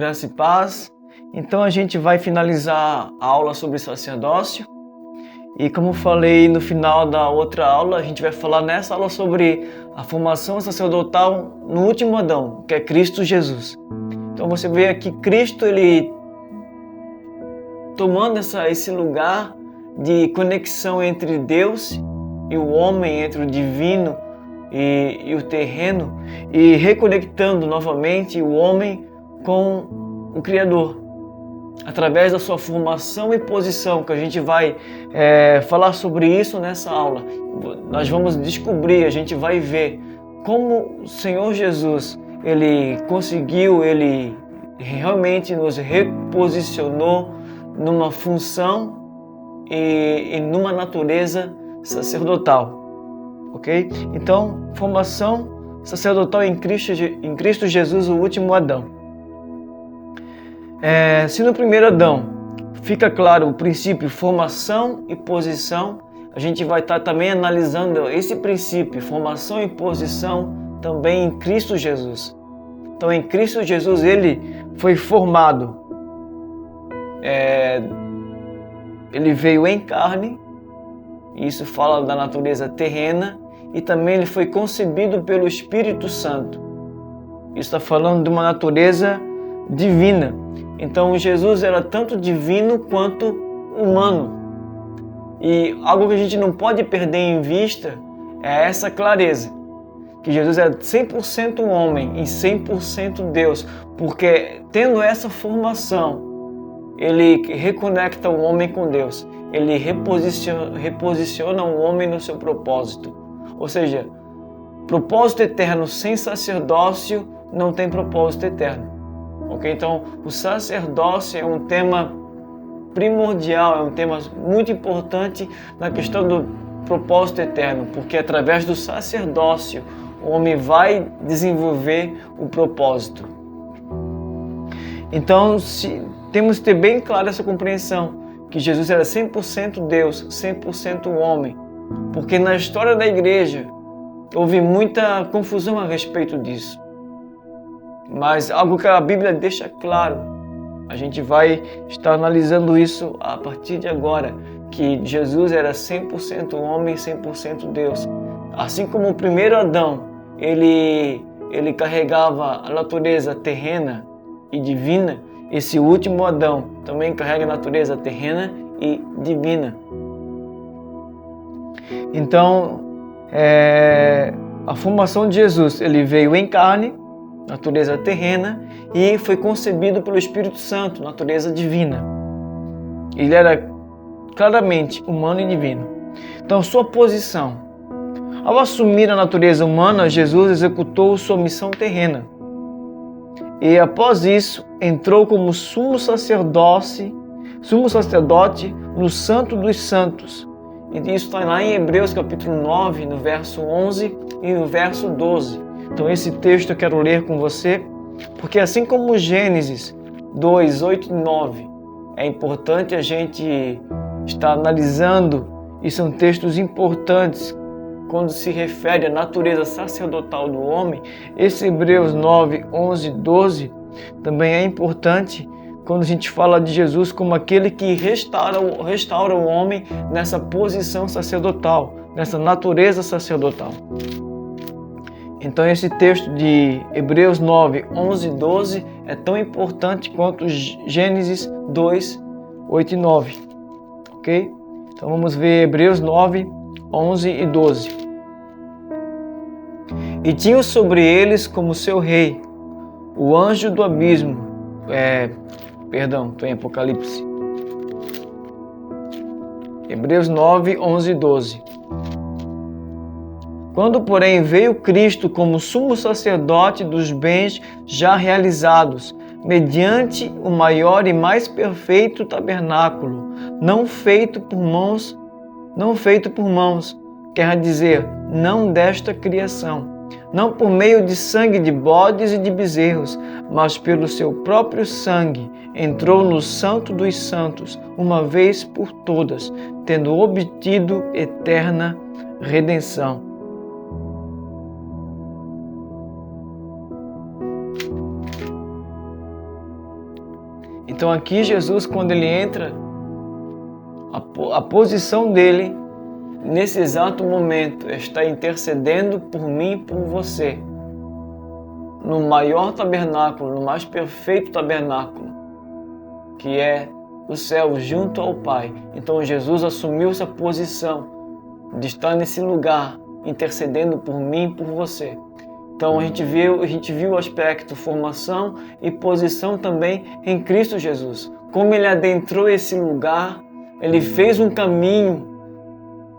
graça e paz. Então a gente vai finalizar a aula sobre sacerdócio. E como falei no final da outra aula, a gente vai falar nessa aula sobre a formação sacerdotal no último Adão, que é Cristo Jesus. Então você vê aqui Cristo, ele tomando esse lugar de conexão entre Deus e o homem, entre o divino e o terreno, e reconectando novamente o homem com o Criador, através da sua formação e posição, que a gente vai falar sobre isso nessa aula. Nós vamos descobrir, a gente vai ver como o Senhor Jesus, ele conseguiu, ele realmente nos reposicionou numa função e numa natureza sacerdotal. Ok? Então, formação sacerdotal em Cristo Jesus, o último Adão. Se no primeiro Adão fica claro o princípio formação e posição, a gente vai estar também analisando esse princípio, formação e posição, também em Cristo Jesus. Então, em Cristo Jesus, ele foi formado, ele veio em carne, isso fala da natureza terrena, e também ele foi concebido pelo Espírito Santo. Isso está falando de uma natureza divina. Então Jesus era tanto divino quanto humano. E algo que a gente não pode perder em vista é essa clareza, que Jesus é 100% homem e 100% Deus, porque tendo essa formação, ele reconecta o homem com Deus, ele reposiciona o homem no seu propósito. Ou seja, propósito eterno sem sacerdócio não tem propósito eterno. Ok? Então, o sacerdócio é um tema primordial, é um tema muito importante na questão do propósito eterno, porque através do sacerdócio o homem vai desenvolver o propósito. Então, temos que ter bem clara essa compreensão, que Jesus era 100% Deus, 100% homem, porque na história da igreja houve muita confusão a respeito disso. Mas algo que a Bíblia deixa claro, a gente vai estar analisando isso a partir de agora, que Jesus era 100% homem e 100% Deus. Assim como o primeiro Adão, ele carregava a natureza terrena e divina, esse último Adão também carrega a natureza terrena e divina. Então, a formação de Jesus, ele veio em carne, natureza terrena, e foi concebido pelo Espírito Santo, natureza divina. Ele era claramente humano e divino. Então, sua posição. Ao assumir a natureza humana, Jesus executou sua missão terrena. E após isso, entrou como sumo sacerdote no Santo dos Santos. E isso está lá em Hebreus capítulo 9, no verso 11 e no verso 12. Então esse texto eu quero ler com você, porque assim como Gênesis 2, 8 e 9, é importante a gente estar analisando, e são textos importantes quando se refere à natureza sacerdotal do homem. Esse Hebreus 9, 11 e 12 também é importante quando a gente fala de Jesus como aquele que restaura o homem nessa posição sacerdotal, nessa natureza sacerdotal. Então esse texto de Hebreus 9, 11 e 12 é tão importante quanto Gênesis 2, 8 e 9. Ok? Então vamos ver Hebreus 9, 11 e 12. E tinha sobre eles como seu rei o anjo do abismo. Estou em Apocalipse. Hebreus 9, 11 e 12. Quando, porém, veio Cristo como sumo sacerdote dos bens já realizados, mediante o maior e mais perfeito tabernáculo, não feito por mãos, quer dizer, não desta criação, não por meio de sangue de bodes e de bezerros, mas pelo seu próprio sangue, entrou no Santo dos Santos, uma vez por todas, tendo obtido eterna redenção. Então aqui Jesus, quando ele entra, a posição dele, nesse exato momento, está intercedendo por mim e por você, no maior tabernáculo, no mais perfeito tabernáculo, que é o céu, junto ao Pai. Então Jesus assumiu essa posição de estar nesse lugar, intercedendo por mim e por você. Então a gente viu o aspecto formação e posição também em Cristo Jesus. Como ele adentrou esse lugar, ele fez um caminho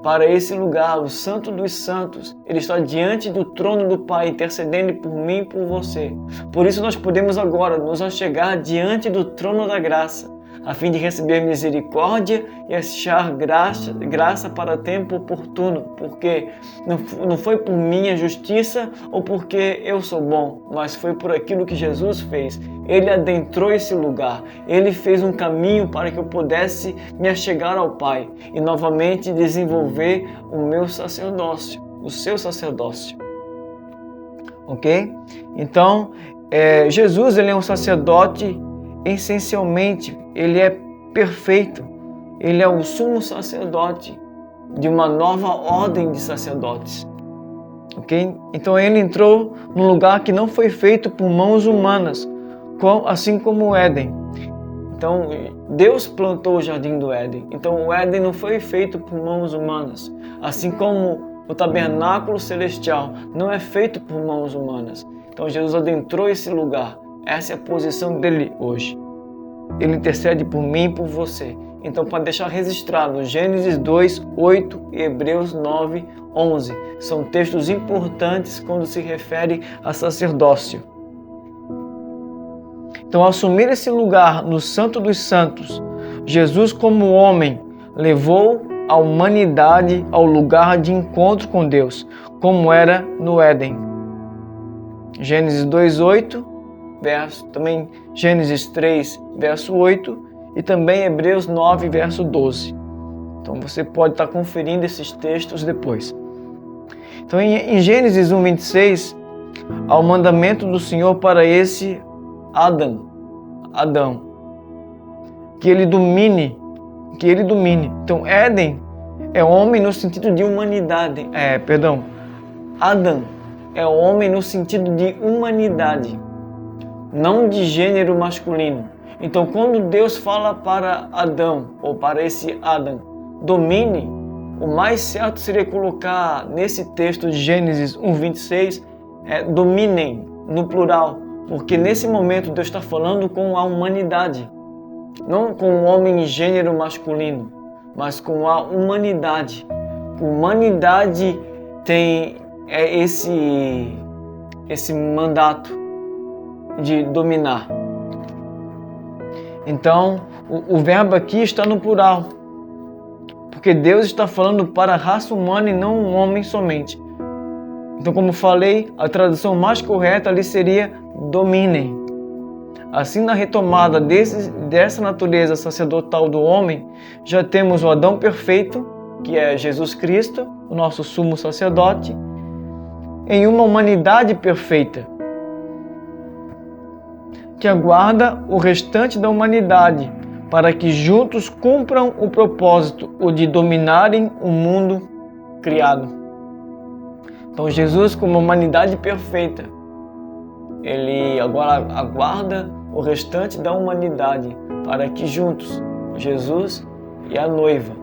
para esse lugar, o Santo dos Santos. Ele está diante do trono do Pai, intercedendo por mim e por você. Por isso nós podemos agora nos achegar diante do trono da graça, a fim de receber misericórdia e achar graça para tempo oportuno, porque não foi por minha justiça ou porque eu sou bom, mas foi por aquilo que Jesus fez. Ele adentrou esse lugar, ele fez um caminho para que eu pudesse me achegar ao Pai e novamente desenvolver o meu sacerdócio, o seu sacerdócio. Ok? Então, Jesus ele é um sacerdote. Essencialmente, ele é perfeito, ele é o sumo sacerdote de uma nova ordem de sacerdotes, ok? Então ele entrou num lugar que não foi feito por mãos humanas, assim como o Éden. Então Deus plantou o jardim do Éden, então o Éden não foi feito por mãos humanas, assim como o tabernáculo celestial não é feito por mãos humanas. Então Jesus adentrou esse lugar. Essa é a posição dele hoje. Ele intercede por mim e por você. Então, para deixar registrado, Gênesis 2, 8 e Hebreus 9, 11. São textos importantes quando se refere a sacerdócio. Então, assumir esse lugar no Santo dos Santos, Jesus como homem levou a humanidade ao lugar de encontro com Deus, como era no Éden. Gênesis 2, 8. Também Gênesis 3, verso 8 e também Hebreus 9, verso 12. Então você pode estar conferindo esses textos depois. Então em Gênesis 1, 26, há o mandamento do Senhor para esse Adão, que ele domine. Então Éden é homem no sentido de humanidade, Adão é homem no sentido de humanidade, não de gênero masculino. Então, quando Deus fala para Adão, ou para esse Adão, domine, o mais certo seria colocar nesse texto de Gênesis 1:26, dominem, no plural, porque nesse momento Deus está falando com a humanidade, não com o homem em gênero masculino, mas com a humanidade. A humanidade tem esse mandato de dominar. Então, o verbo aqui está no plural, porque Deus está falando para a raça humana e não um homem somente. Então, como falei, a tradução mais correta ali seria dominem. Assim, na retomada dessa natureza sacerdotal do homem, já temos o Adão perfeito, que é Jesus Cristo, o nosso sumo sacerdote, em uma humanidade perfeita, que aguarda o restante da humanidade para que juntos cumpram o propósito, o de dominarem o mundo criado. Então Jesus, como humanidade perfeita, ele agora aguarda o restante da humanidade para que juntos, Jesus e a noiva,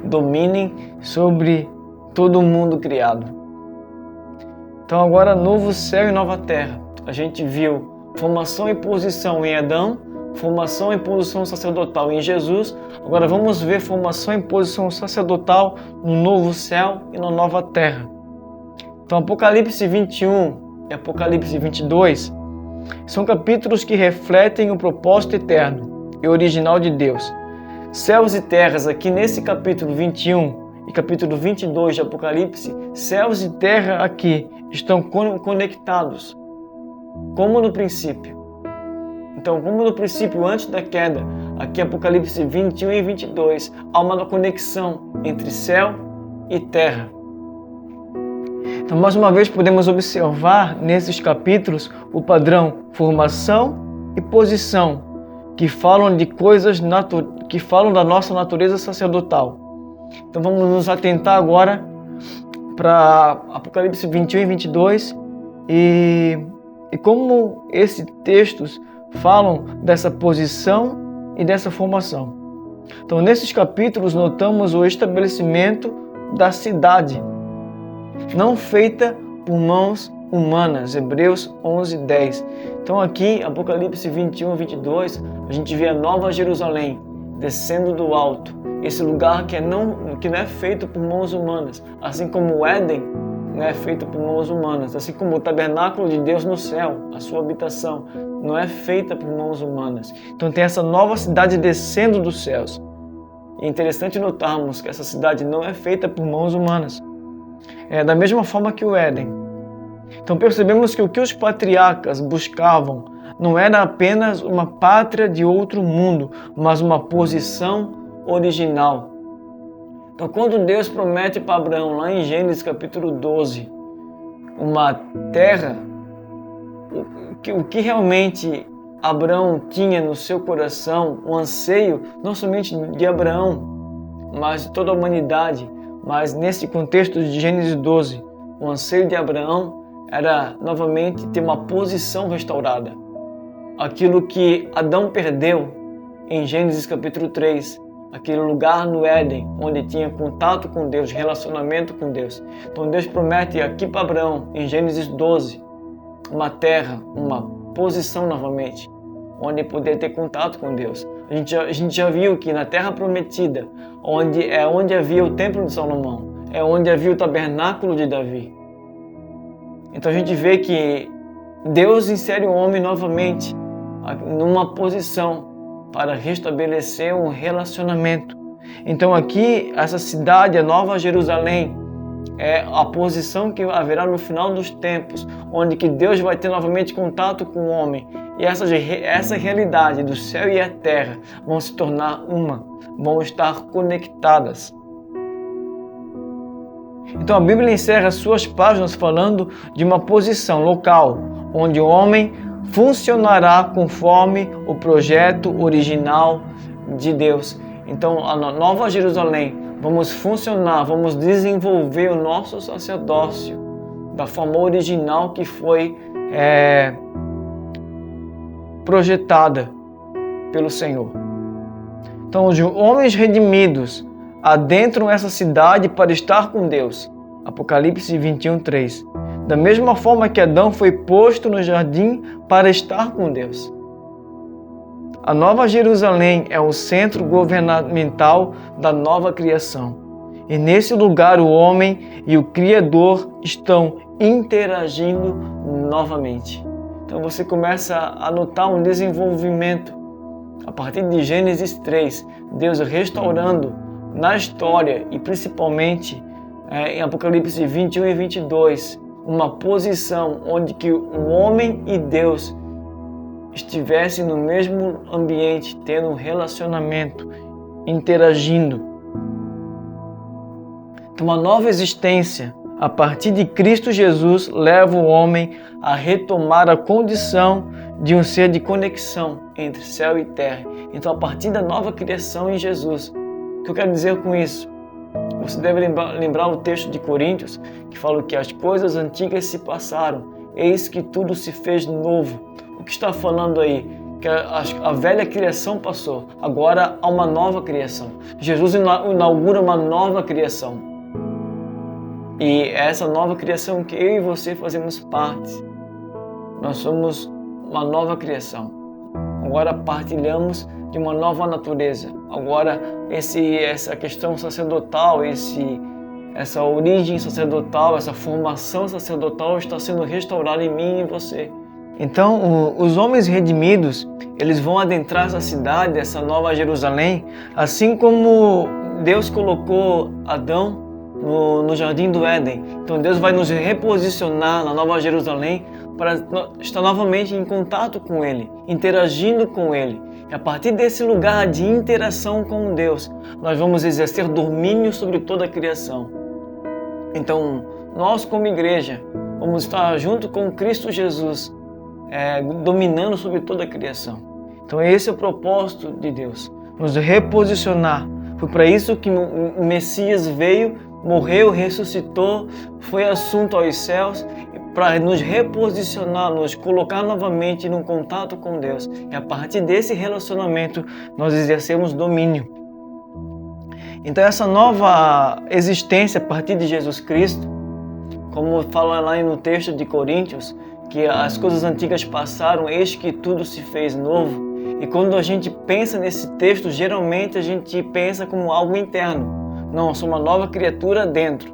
dominem sobre todo o mundo criado. Então agora novo céu e nova terra. A gente viu formação e posição em Adão, formação e posição sacerdotal em Jesus. Agora vamos ver formação e posição sacerdotal no novo céu e na nova terra. Então Apocalipse 21 e Apocalipse 22 são capítulos que refletem o propósito eterno e original de Deus. Céus e terras, aqui nesse capítulo 21 e capítulo 22 de Apocalipse, céus e terra aqui estão conectados, como no princípio. Então, como no princípio, antes da queda, aqui Apocalipse 21 e 22, há uma conexão entre céu e terra. Então, mais uma vez, podemos observar nesses capítulos o padrão formação e posição, que falam de coisas que falam da nossa natureza sacerdotal. Então vamos nos atentar agora para Apocalipse 21 e 22 e como esses textos falam dessa posição e dessa formação. Então, nesses capítulos, notamos o estabelecimento da cidade, não feita por mãos humanas, Hebreus 11, 10. Então aqui, Apocalipse 21 e 22, a gente vê a Nova Jerusalém descendo do alto, esse lugar que não é feito por mãos humanas, assim como o Éden não é feito por mãos humanas, assim como o tabernáculo de Deus no céu, a sua habitação, não é feita por mãos humanas. Então tem essa nova cidade descendo dos céus. É interessante notarmos que essa cidade não é feita por mãos humanas. É da mesma forma que o Éden. Então percebemos que o que os patriarcas buscavam não era apenas uma pátria de outro mundo, mas uma posição original. Então quando Deus promete para Abraão, lá em Gênesis capítulo 12, uma terra, o que realmente Abraão tinha no seu coração, um anseio não somente de Abraão, mas de toda a humanidade, mas nesse contexto de Gênesis 12, o anseio de Abraão era novamente ter uma posição restaurada. Aquilo que Adão perdeu em Gênesis capítulo 3, aquele lugar no Éden, onde tinha contato com Deus, relacionamento com Deus. Então Deus promete aqui para Abraão, em Gênesis 12, uma terra, uma posição novamente, onde poder ter contato com Deus. A gente já viu que na terra prometida, onde havia o templo de Salomão, é onde havia o tabernáculo de Davi. Então a gente vê que Deus insere o homem novamente numa posição para restabelecer um relacionamento. Então aqui, essa cidade, a Nova Jerusalém, é a posição que haverá no final dos tempos, onde que Deus vai ter novamente contato com o homem. E essa realidade do céu e a terra vão se tornar uma, vão estar conectadas. Então a Bíblia encerra suas páginas falando de uma posição local, onde o homem funcionará conforme o projeto original de Deus. Então a Nova Jerusalém, vamos funcionar, vamos desenvolver o nosso sacerdócio da forma original que foi projetada pelo Senhor. Então os homens redimidos adentram essa cidade para estar com Deus. Apocalipse 21, 3. Da mesma forma que Adão foi posto no jardim para estar com Deus. A Nova Jerusalém é o centro governamental da nova criação. E nesse lugar o homem e o Criador estão interagindo novamente. Então você começa a notar um desenvolvimento. A partir de Gênesis 3, Deus restaurando na história e principalmente em Apocalipse 21 e 22, uma posição onde que o homem e Deus estivessem no mesmo ambiente, tendo um relacionamento, interagindo. Então, uma nova existência a partir de Cristo Jesus leva o homem a retomar a condição de um ser de conexão entre céu e terra. Então, a partir da nova criação em Jesus, o que eu quero dizer com isso? Você deve lembrar o texto de Coríntios, que fala que as coisas antigas se passaram, eis que tudo se fez novo. O que está falando aí? Que a velha criação passou, agora há uma nova criação. Jesus inaugura uma nova criação. E essa nova criação que eu e você fazemos parte, nós somos uma nova criação. Agora partilhamos de uma nova natureza. Agora essa questão sacerdotal, essa origem sacerdotal, essa formação sacerdotal está sendo restaurada em mim e em você. Então os homens redimidos, eles vão adentrar essa cidade, essa Nova Jerusalém, assim como Deus colocou Adão no jardim do Éden. Então Deus vai nos reposicionar na Nova Jerusalém para estar novamente em contato com Ele, interagindo com Ele. E a partir desse lugar de interação com Deus, nós vamos exercer domínio sobre toda a criação. Então, nós como igreja, vamos estar junto com Cristo Jesus, dominando sobre toda a criação. Então esse é o propósito de Deus, nos reposicionar. Foi para isso que o Messias veio, morreu, ressuscitou, foi assunto aos céus, para nos reposicionar, nos colocar novamente em contato com Deus. E a partir desse relacionamento, nós exercemos domínio. Então essa nova existência a partir de Jesus Cristo, como fala lá no texto de Coríntios, que as coisas antigas passaram, eis que tudo se fez novo. E quando a gente pensa nesse texto, geralmente a gente pensa como algo interno. Não, eu sou uma nova criatura dentro.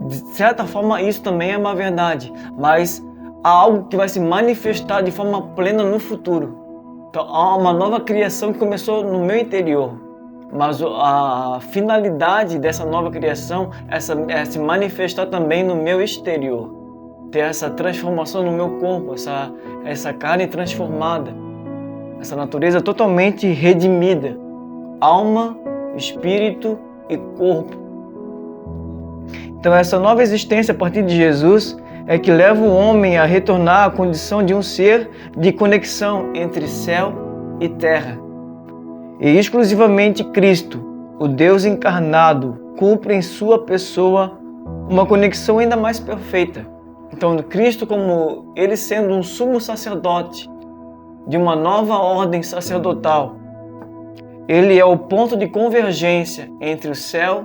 De certa forma, isso também é uma verdade, mas há algo que vai se manifestar de forma plena no futuro. Então, há uma nova criação que começou no meu interior, mas a finalidade dessa nova criação é se manifestar também no meu exterior. Ter essa transformação no meu corpo, essa carne transformada, essa natureza totalmente redimida, alma, espírito e corpo. Então essa nova existência a partir de Jesus é que leva o homem a retornar à condição de um ser de conexão entre céu e terra. E exclusivamente Cristo, o Deus encarnado, cumpre em sua pessoa uma conexão ainda mais perfeita. Então Cristo, como ele sendo um sumo sacerdote de uma nova ordem sacerdotal, ele é o ponto de convergência entre o céu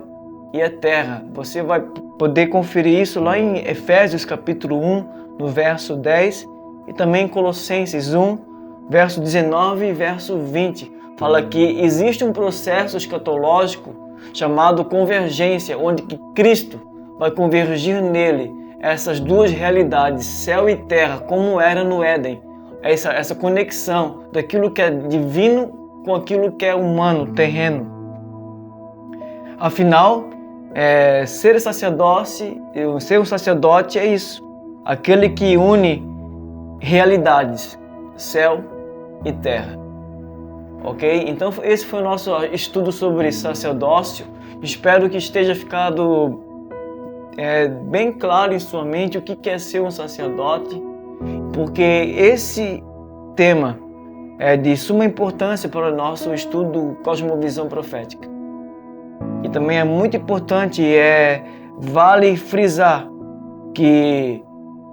e a terra. Você vai poder conferir isso lá em Efésios capítulo 1, no verso 10, e também em Colossenses 1, verso 19 e verso 20. Fala que existe um processo escatológico chamado convergência, onde que Cristo vai convergir nele essas duas realidades, céu e terra, como era no Éden. Essa conexão daquilo que é divino com aquilo que é humano, terreno. Afinal, ser um sacerdote é isso. Aquele que une realidades, céu e terra. Ok? Então esse foi o nosso estudo sobre sacerdócio. Espero que esteja ficado bem claro em sua mente o que é ser um sacerdote, porque esse tema é de suma importância para o nosso estudo Cosmovisão Profética. E também é muito importante, vale frisar que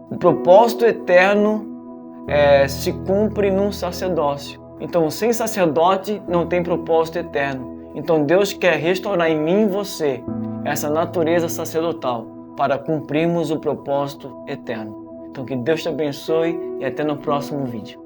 o propósito eterno se cumpre num sacerdócio. Então, sem sacerdote não tem propósito eterno. Então, Deus quer restaurar em mim e você essa natureza sacerdotal para cumprirmos o propósito eterno. Então, que Deus te abençoe e até no próximo vídeo.